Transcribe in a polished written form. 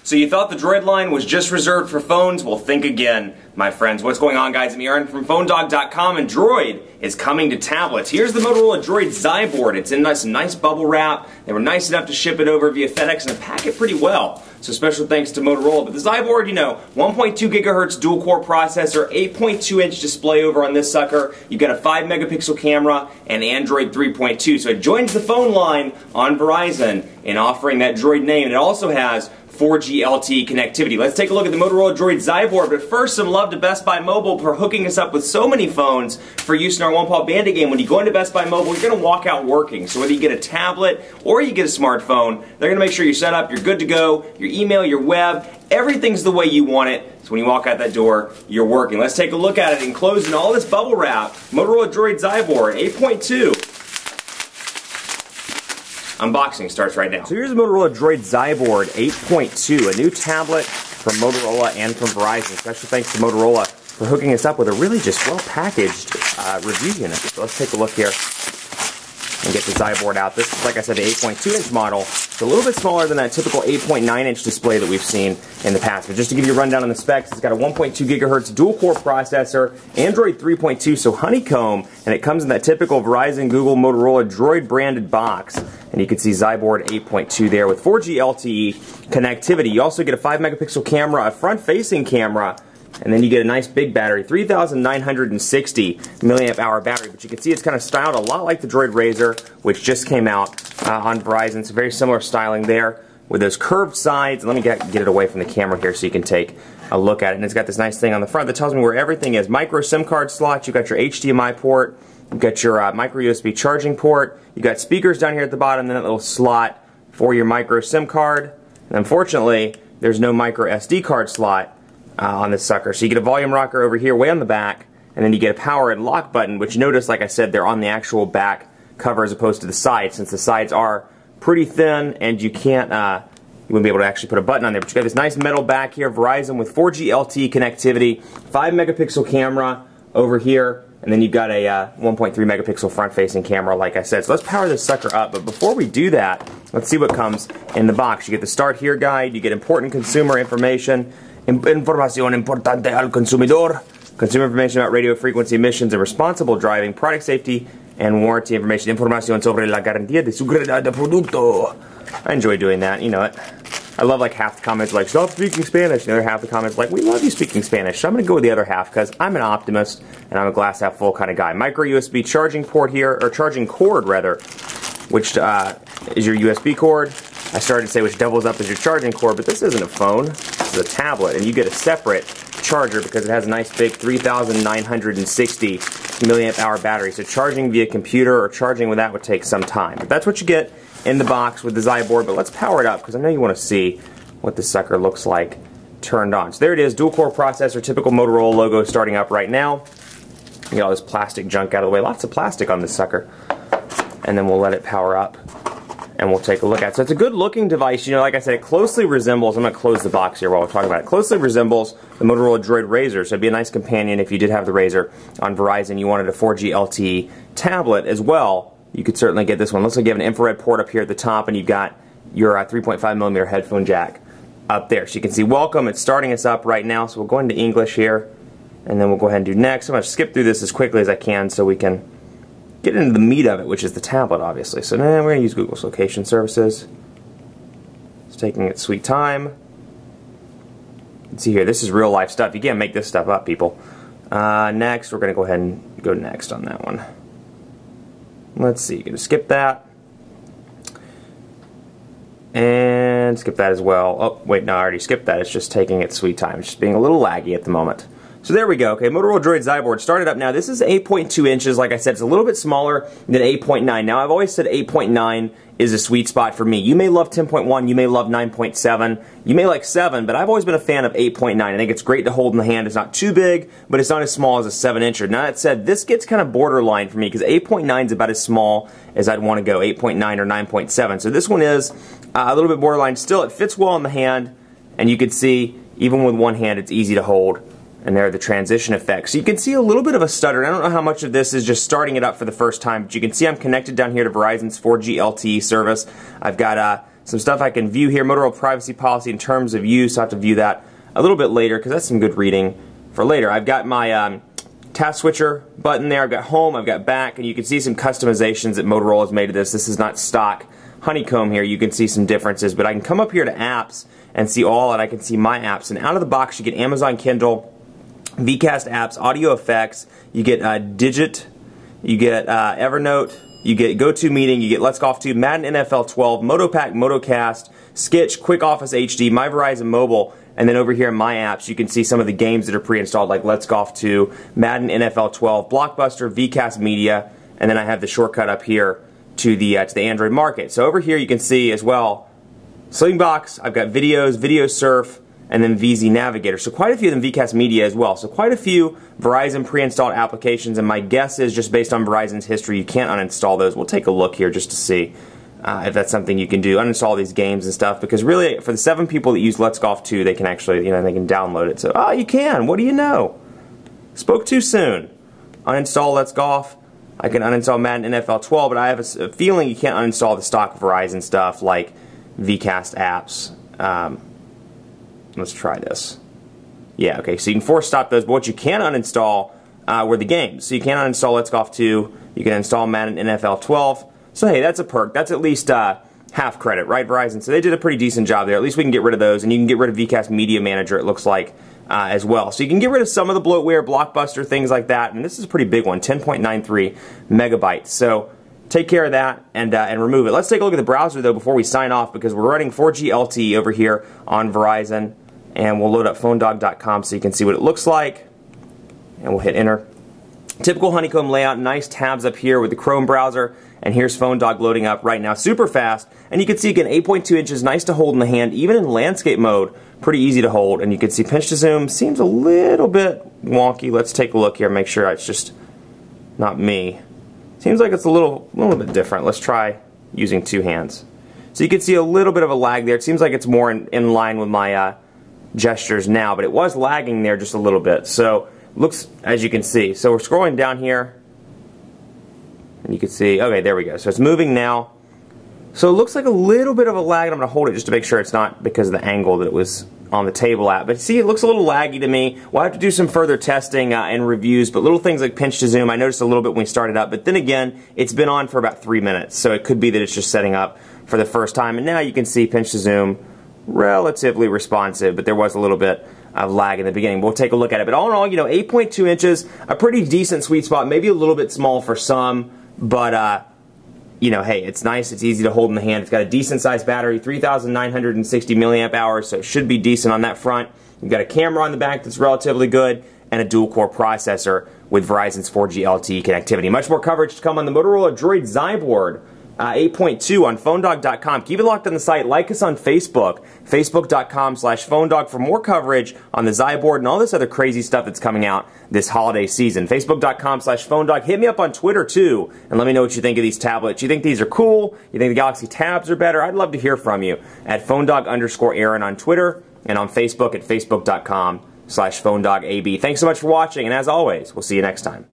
So you thought the Droid line was just reserved for phones? Well, think again, my friends. What's going on, guys? I'm Aaron from PhoneDog.com, and Droid is coming to tablets. Here's the Motorola DROID XYBOARD. It's in some nice bubble wrap. They were nice enough to ship it over via FedEx and pack it pretty well. So special thanks to Motorola. But the XYBOARD, you know, 1.2 gigahertz dual-core processor, 8.2-inch display over on this sucker. You've got a 5-megapixel camera and Android 3.2. So it joins the phone line on Verizon in offering that Droid name. And it also has 4G LTE connectivity. Let's take a look at the Motorola DROID XYBOARD, but first some love to Best Buy Mobile for hooking us up with so many phones for use in our One Paw Bandit game. When you go into Best Buy Mobile, you're going to walk out working. So whether you get a tablet or you get a smartphone, they're going to make sure you're set up, you're good to go, your email, your web, everything's the way you want it. So when you walk out that door, you're working. Let's take a look at it enclosed in all this bubble wrap. Motorola DROID XYBOARD 8.2. Unboxing starts right now. So here's the Motorola DROID XYBOARD 8.2, a new tablet from Motorola and from Verizon. Special thanks to Motorola for hooking us up with a really just well-packaged review unit. So let's take a look here and get the XYBOARD out. This is, like I said, the 8.2-inch model. It's a little bit smaller than that typical 8.9-inch display that we've seen in the past. But just to give you a rundown on the specs, it's got a 1.2 gigahertz dual-core processor, Android 3.2, so Honeycomb, and it comes in that typical Verizon, Google, Motorola Droid branded box. And you can see XYBOARD 8.2 there with 4G LTE connectivity. You also get a 5-megapixel camera, a front-facing camera, and then you get a nice big battery, 3,960 milliamp hour battery. But you can see it's kind of styled a lot like the Droid Razr, which just came out on Verizon. It's a very similar styling there with those curved sides. Let me get it away from the camera here so you can take a look at it. And it's got this nice thing on the front that tells me where everything is. Micro SIM card slot, you've got your HDMI port, you've got your micro USB charging port, you've got speakers down here at the bottom, and then that little slot for your micro SIM card. And unfortunately, there's no micro SD card slot on this sucker. So you get a volume rocker over here way on the back, and then you get a power and lock button, which notice, like I said, they're on the actual back cover as opposed to the sides, since the sides are pretty thin and you can't, you wouldn't be able to actually put a button on there. But you got this nice metal back here, Verizon with 4G LTE connectivity, 5-megapixel camera over here, and then you've got a 1.3 megapixel front-facing camera, like I said. So let's power this sucker up. But before we do that, let's see what comes in the box. You get the Start Here guide, you get important consumer information, información importante al consumidor, consumer information about radio frequency emissions and responsible driving, product safety and warranty information, información sobre la garantía de seguridad de producto. I enjoy doing that, you know it. I love like half the comments like, stop speaking Spanish, and the other half the comments like, we love you speaking Spanish. So I'm going to go with the other half because I'm an optimist and I'm a glass half full kind of guy. Micro USB charging port here, or charging cord rather, which is your USB cord. I started to say which doubles up as your charging cord, but this isn't a phone, this is a tablet, and you get a separate charger because it has a nice big 3,960 milliamp hour battery. So charging via computer or charging with that would take some time. But that's what you get in the box with the XYBOARD. But let's power it up because I know you want to see what this sucker looks like turned on. So there it is, dual core processor, typical Motorola logo starting up right now. You get all this plastic junk out of the way. Lots of plastic on this sucker. And then we'll let it power up and we'll take a look at it. So it's a good looking device. You know, like I said, it closely resembles, I'm going to close the box here while we're talking about it, closely resembles the Motorola DROID Razr. So it'd be a nice companion if you did have the Razr on Verizon. You wanted a 4G LTE tablet as well. You could certainly get this one. Looks like you have an infrared port up here at the top, and you've got your 3.5mm headphone jack up there. So you can see welcome. It's starting us up right now. So we'll go into English here, and then we'll go ahead and do next. I'm going to skip through this as quickly as I can so we can get into the meat of it, which is the tablet, obviously. So now we're going to use Google's location services. It's taking its sweet time. You can see here, this is real life stuff. You can't make this stuff up, people. Next, we're going to go ahead and go next on that one. Let's see, you're going to skip that. And skip that as well. Oh, wait, no, I already skipped that. It's just taking its sweet time. It's just being a little laggy at the moment. So there we go. Okay, Motorola DROID XYBOARD started up now. This is 8.2 inches. Like I said, it's a little bit smaller than 8.9. Now, I've always said 8.9 is a sweet spot for me. You may love 10.1, you may love 9.7, you may like 7, but I've always been a fan of 8.9. I think it's great to hold in the hand. It's not too big, but it's not as small as a 7-incher. Now that said, this gets kind of borderline for me because 8.9 is about as small as I'd want to go, 8.9 or 9.7. So this one is a little bit borderline. Still, it fits well in the hand, and you can see, even with one hand, it's easy to hold. And there are the transition effects. So you can see a little bit of a stutter. I don't know how much of this is just starting it up for the first time, but you can see I'm connected down here to Verizon's 4G LTE service. I've got some stuff I can view here. Motorola privacy policy in terms of use. I'll have to view that a little bit later because that's some good reading for later. I've got my task switcher button there. I've got home, I've got back, and you can see some customizations that Motorola has made of this. This is not stock Honeycomb here. You can see some differences, but I can come up here to apps and see all, and I can see my apps. And out of the box, you get Amazon Kindle, VCast apps, audio effects, you get Digit, you get Evernote, you get GoToMeeting, you get Let's Golf 2, Madden NFL 12, MotoPack, MotoCast, Sketch, Quick Office HD, My Verizon Mobile, and then over here in My Apps, you can see some of the games that are pre-installed, like Let's Golf 2, Madden NFL 12, Blockbuster, VCast Media, and then I have the shortcut up here to the Android market. So over here you can see as well, Slingbox, I've got videos, Video Surf, and then VZ Navigator. So quite a few of them VCast Media as well. So quite a few Verizon pre-installed applications, and my guess is just based on Verizon's history, you can't uninstall those. We'll take a look here just to see if that's something you can do. Uninstall these games and stuff, because really for the 7 people that use Let's Golf 2, they can actually, they can download it. So, oh, you can. What do you know? Spoke too soon. Uninstall Let's Golf. I can uninstall Madden NFL 12, but I have a feeling you can't uninstall the stock Verizon stuff like VCast apps. Let's try this. Yeah, okay, so you can force stop those, but what you can uninstall were the games. So you can uninstall Let's Golf 2, you can install Madden NFL 12. So hey, that's a perk. That's at least half credit, right, Verizon? So they did a pretty decent job there. At least we can get rid of those, and you can get rid of VCast Media Manager, it looks like, as well. So you can get rid of some of the bloatware, Blockbuster, things like that, and this is a pretty big one, 10.93 megabytes. So take care of that and remove it. Let's take a look at the browser, though, before we sign off, because we're running 4G LTE over here on Verizon, and we'll load up phonedog.com so you can see what it looks like, and we'll hit enter. Typical Honeycomb layout, nice tabs up here with the Chrome browser, and here's PhoneDog loading up right now, super fast, and you can see again 8.2 inches, nice to hold in the hand, even in landscape mode, pretty easy to hold, and you can see pinch to zoom, seems a little bit wonky. Let's take a look here, make sure it's just not me. Seems like it's a little bit different. Let's try using 2 hands. So you can see a little bit of a lag there. It seems like it's more in line with my gestures now, but it was lagging there just a little bit. So looks, as you can see, so we're scrolling down here, and you can see, okay, there we go. So it's moving now. So it looks like a little bit of a lag, and I'm going to hold it just to make sure it's not because of the angle that it was on the table at. But see, it looks a little laggy to me. We'll have to do some further testing and reviews, but little things like pinch to zoom, I noticed a little bit when we started up, but then again, it's been on for about 3 minutes, so it could be that it's just setting up for the first time. And now you can see pinch to zoom, relatively responsive, but there was a little bit of lag in the beginning. We'll take a look at it. But all in all, 8.2 inches, a pretty decent sweet spot, maybe a little bit small for some, but hey, it's nice, it's easy to hold in the hand. It's got a decent sized battery, 3,960 milliamp hours, so it should be decent on that front. You've got a camera on the back that's relatively good, and a dual core processor with Verizon's 4G LTE connectivity. Much more coverage to come on the Motorola DROID XYBOARD 8.2 on phonedog.com. Keep it locked on the site. Like us on Facebook, facebook.com/phonedog for more coverage on the XYBOARD and all this other crazy stuff that's coming out this holiday season. Facebook.com/phonedog. Hit me up on Twitter too and let me know what you think of these tablets. You think these are cool? You think the Galaxy Tabs are better? I'd love to hear from you at phonedog_Aaron on Twitter and on Facebook at facebook.com/phonedogab. Thanks so much for watching, and as always, we'll see you next time.